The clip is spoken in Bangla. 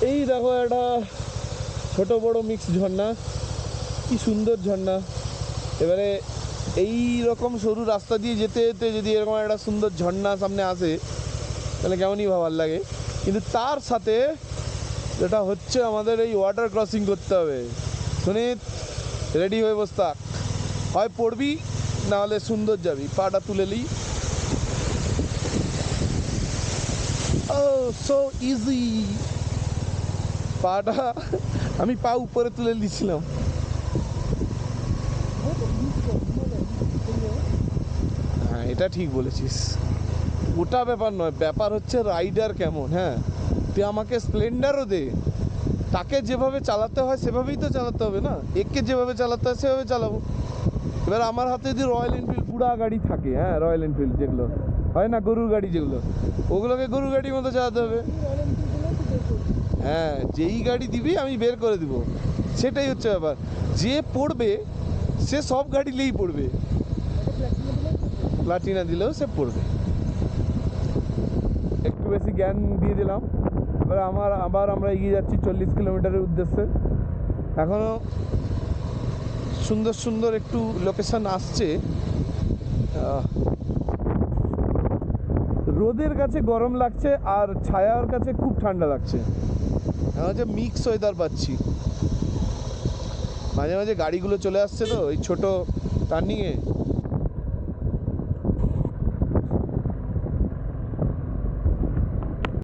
এই দেখো একটা ছোট বড় মিক্স ঝর্ণা, কি সুন্দর ঝর্ণা। এবারে এই রকম সরু রাস্তা দিয়ে যেতে যেতে যদি এরকম একটা সুন্দর ঝর্ণা সামনে আসে তাহলে কেমনই ভাবার লাগে। কিন্তু তার সাথে যেটা হচ্ছে আমাদের এই ওয়াটার ক্রসিং করতে হবে। সুনিত রেডি হয়ে বস থাক, হয় পড়বি নাহলে সুন্দর যাবি। পাটা তুলে নিই। ও সো ইজি। পাটা আমি পা উপরে তুলে দিয়েছিলাম। হ্যাঁ এটা ঠিক বলেছিস, ওটা ব্যাপার নয়, ব্যাপার হচ্ছে রাইডার কেমন। হ্যাঁ তুই আমাকে স্প্লেন্ডারও দে, তাকে যেভাবে চালাতে হয় সেভাবেই তো চালাতে হবে না, একে যেভাবে চালাতে হয় সেভাবে চালাবো। এবার আমার হাতে যদি রয়্যাল এনফিল্ড বুড়া গাড়ি থাকে, হ্যাঁ রয়্যাল এনফিল্ড যেগুলো হয় না গরুর গাড়ি যেগুলো, ওগুলোকে গরুর গাড়ির মতো চালাতে হবে। হ্যাঁ যেই গাড়ি দিবি আমি বের করে দিব, সেটাই হচ্ছে ব্যাপার। যে পড়বে সে সব গাড়ি নিয়েই পড়বে, প্লাটিনা দিলেও সে পড়বে। একটু বেশি জ্ঞান দিয়ে দিলাম। এবার আবার আমরা এগিয়ে যাচ্ছি 40 কিলোমিটারের উদ্দেশ্যে। এখনও সুন্দর সুন্দর একটু লোকেশন আসছে। রোদের কাছে গরম লাগছে আর ছায়ার কাছে খুব ঠান্ডা লাগছে। এখন যে মিক্স ওয়েদার পাচ্ছি, মাঝে মাঝে গাড়িগুলো চলে আসছে তো এই ছোটো টার্নিংয়ে,